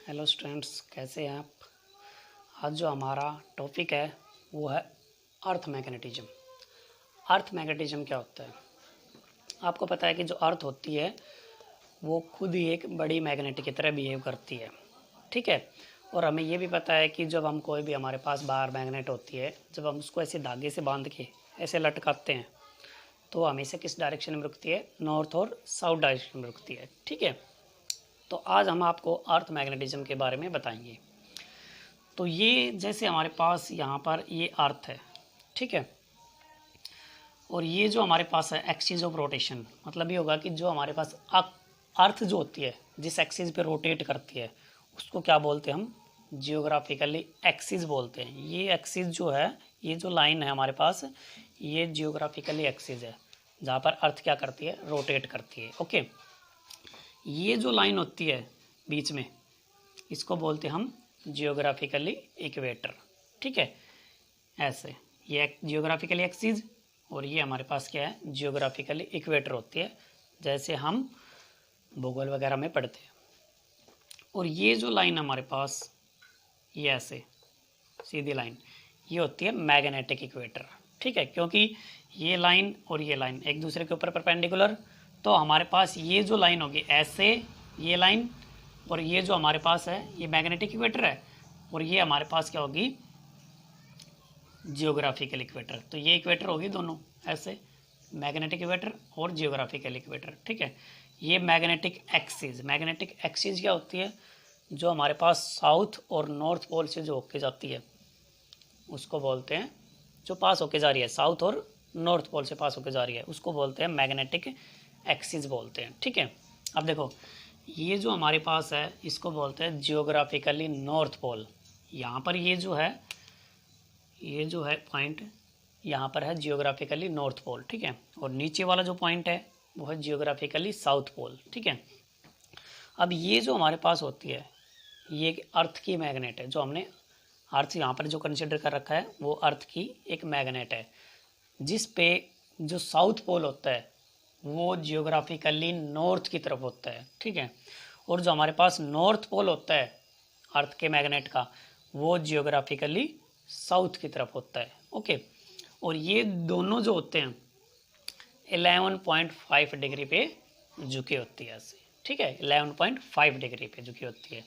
Hello students, कैसे हैं आप। आज जो हमारा टॉपिक है वो है अर्थ मैग्नेटिज्म। अर्थ मैग्नेटिज्म क्या होता है? आपको पता है कि जो अर्थ होती है वो खुद ही एक बड़ी मैग्नेट की तरह बिहेव करती है, ठीक है। और हमें ये भी पता है कि जब हम कोई भी हमारे पास बाहर मैग्नेट होती है, जब हम उसको ऐसे धागे से बांध के ऐसे लटकाते हैं तो हमेशा किस डायरेक्शन में रुकती है? नॉर्थ और साउथ डायरेक्शन में रुकती है, ठीक है। तो आज हम आपको अर्थ मैग्नेटिज्म के बारे में बताएंगे। तो ये जैसे हमारे पास यहाँ पर ये अर्थ है, ठीक है। और ये जो हमारे पास है एक्सिस ऑफ रोटेशन, मतलब ये होगा कि जो हमारे पास अर्थ जो होती है जिस एक्सिस पे रोटेट करती है उसको क्या बोलते हैं? हम जियोग्राफिकली एक्सिस बोलते हैं। ये एक्सिस जो है, ये जो लाइन है हमारे पास, ये जियोग्राफिकली एक्सिस है जहाँ पर अर्थ क्या करती है? रोटेट करती है, ओके। ये जो लाइन होती है बीच में, इसको बोलते हैं हम जियोग्राफिकली इक्वेटर, ठीक है। ऐसे ये जियोग्राफिकली एक्सिस और ये हमारे पास क्या है? जियोग्राफिकली इक्वेटर होती है, जैसे हम भूगोल वगैरह में पढ़ते हैं। और ये जो लाइन हमारे पास, ये ऐसे सीधी लाइन, ये होती है मैग्नेटिक इक्वेटर, ठीक है। क्योंकि ये लाइन और ये लाइन एक दूसरे के ऊपर परपेंडिकुलर, तो हमारे पास ये जो लाइन होगी ऐसे, ये लाइन, और ये जो हमारे पास है ये मैग्नेटिक इक्वेटर है, और ये हमारे पास क्या होगी? Geographical equator. तो ये इक्वेटर होगी दोनों ऐसे, मैग्नेटिक इक्वेटर और जियोग्राफिकल इक्वेटर, ठीक है। ये मैग्नेटिक एक्सिस क्या होती है? जो हमारे पास साउथ और नॉर्थ पोल से जो होके जाती है उसको बोलते हैं, जो पास होके जा रही है साउथ और नॉर्थ पोल से पास होके जा रही है उसको बोलते हैं मैग्नेटिक एक्सिस बोलते हैं, ठीक है। अब देखो, ये जो हमारे पास है इसको बोलते हैं जियोग्राफिकली नॉर्थ पोल। यहाँ पर ये जो है पॉइंट यहाँ पर है जियोग्राफिकली नॉर्थ पोल, ठीक है। और नीचे वाला जो पॉइंट है वो है जियोग्राफिकली साउथ पोल, ठीक है। अब ये जो हमारे पास होती है ये एक अर्थ की मैग्नेट है, जो हमने अर्थ यहाँ पर जो कंसिडर कर रखा है वो अर्थ की एक मैग्नेट है, जिस पे जो साउथ पोल होता है वो जियोग्राफिकली नॉर्थ की तरफ होता है, ठीक है। और जो हमारे पास नॉर्थ पोल होता है अर्थ के मैग्नेट का, वो जियोग्राफिकली साउथ की तरफ होता है, ओके। और ये दोनों जो होते हैं 11.5 डिग्री पे झुकी होती है ऐसे, ठीक है। 11.5 डिग्री पे झुकी होती है।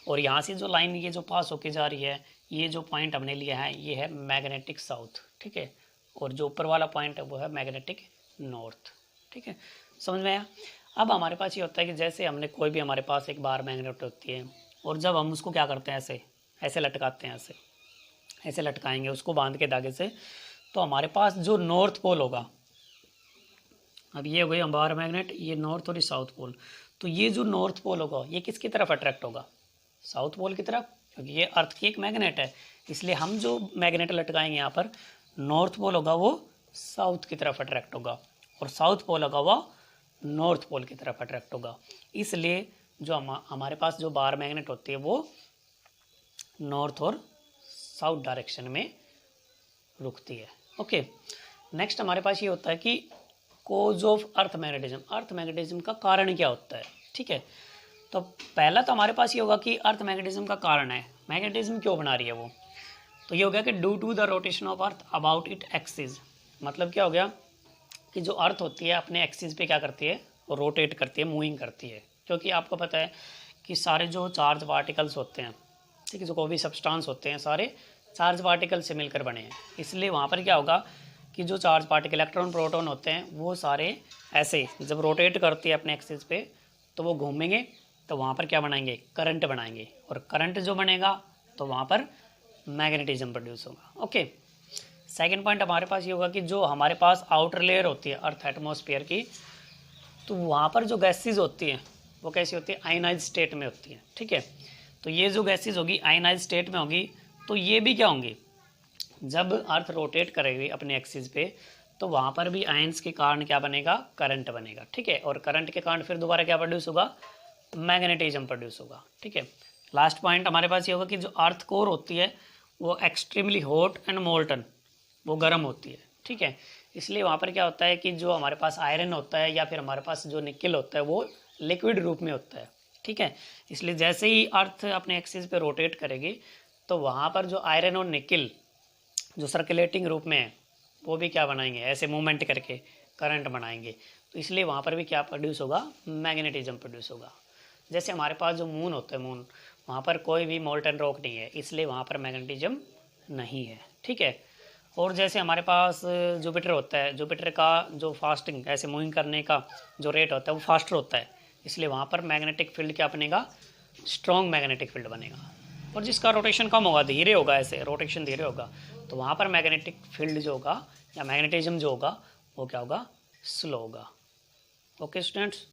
और यहाँ से जो लाइन ये जो पास होके जा रही है, ये जो पॉइंट हमने लिया है ये है मैग्नेटिक साउथ, ठीक है। और जो ऊपर वाला पॉइंट है वो है मैग्नेटिक नॉर्थ, ठीक है। समझ में आया? अब हमारे पास ये होता है कि जैसे हमने कोई भी हमारे पास एक बार मैग्नेट होती है, और जब हम उसको क्या करते हैं ऐसे ऐसे लटकाते हैं, ऐसे लटकाएंगे उसको बांध के धागे से, तो हमारे पास जो नॉर्थ पोल होगा, अब ये हो गई हमारा मैग्नेट, ये नॉर्थ और ये साउथ पोल, तो ये जो नॉर्थ पोल होगा ये किसकी तरफ अट्रैक्ट होगा? साउथ पोल की तरफ, क्योंकि ये अर्थ की एक मैग्नेट है। इसलिए हम जो मैग्नेट लटकाएंगे यहाँ पर, नॉर्थ पोल होगा वो साउथ की तरफ अट्रैक्ट होगा, और साउथ पोल होगा वो नॉर्थ पोल की तरफ अट्रैक्ट होगा। इसलिए जो हमारे पास जो बार मैग्नेट होती है वो नॉर्थ और साउथ डायरेक्शन में रुकती है, ओके। नेक्स्ट हमारे पास ये होता है कि कोज ऑफ अर्थ मैग्नेटिज्म का कारण क्या होता है, ठीक है। तो पहला तो हमारे पास ये होगा कि अर्थ मैग्नेटिज्म का कारण है, मैग्नेटिज्म क्यों बना रही है वो। तो ये हो गया कि due to the rotation of earth about it axis. मतलब क्या हो गया कि जो अर्थ होती है अपने एक्सिस पे क्या करती है? रोटेट करती है, मूविंग करती है। क्योंकि आपको पता है कि सारे जो चार्ज पार्टिकल्स होते हैं, ठीक है, जो कोई भी सब्सटेंस होते हैं सारे चार्ज पार्टिकल से मिलकर बने हैं। इसलिए वहाँ पर क्या होगा कि जो चार्ज पार्टिकल इलेक्ट्रॉन प्रोटॉन होते हैं वो सारे ऐसे जब रोटेट करती है अपने एक्सिस पे तो वो घूमेंगे, तो वहाँ पर क्या बनाएंगे? करंट बनाएंगे, और करंट जो बनेगा तो वहाँ पर मैग्नेटिज्म प्रोड्यूस होगा, ओके। सेकंड पॉइंट हमारे पास ये होगा कि जो हमारे पास आउटर लेयर होती है अर्थ एटमॉस्फेयर की, तो वहाँ पर जो गैसेज होती हैं वो कैसी होती है? आयनाइज स्टेट में होती है, ठीक है। तो ये जो गैसेज होगी आयनाइज स्टेट में होगी, तो ये भी क्या होंगी? जब अर्थ रोटेट करेगी अपने एक्सिस पे तो वहाँ पर भी आयंस के कारण क्या बनेगा? करंट बनेगा, ठीक है। और करंट के कारण फिर दोबारा क्या प्रोड्यूस होगा? मैग्नेटिज्म प्रोड्यूस होगा, ठीक है। लास्ट पॉइंट हमारे पास ये होगा कि जो अर्थ कोर होती है वो एक्सट्रीमली हॉट एंड मोल्टन, वो गर्म होती है, ठीक है। इसलिए वहाँ पर क्या होता है कि जो हमारे पास आयरन होता है या फिर हमारे पास जो निकल होता है वो लिक्विड रूप में होता है, ठीक है। इसलिए जैसे ही अर्थ अपने एक्सिस पे रोटेट करेगी तो वहाँ पर जो आयरन और निकिल जो सर्कुलेटिंग रूप में है वो भी क्या बनाएंगे, ऐसे मूवमेंट करके करंट बनाएंगे। तो इसलिए वहाँ पर भी क्या प्रोड्यूस होगा, मैग्नेटिज्म प्रोड्यूस होगा। जैसे हमारे पास जो मून होता है, मून वहाँ पर कोई भी मोल्टन रॉक नहीं है, इसलिए वहाँ पर मैग्नेटिज्म नहीं है। ठीक है। और जैसे हमारे पास जुपिटर होता है, जुपिटर का जो फास्टिंग ऐसे मूविंग करने का जो रेट होता है वो फास्टर होता है, इसलिए वहाँ पर मैग्नेटिक फील्ड क्या बनेगा, स्ट्रॉन्ग मैग्नेटिक फील्ड बनेगा। और जिसका रोटेशन कम होगा, धीरे होगा, ऐसे रोटेशन धीरे होगा, तो वहाँ पर मैग्नेटिक फील्ड जो होगा या मैग्नेटिज्म जो होगा वो क्या होगा, स्लो होगा। Okay students.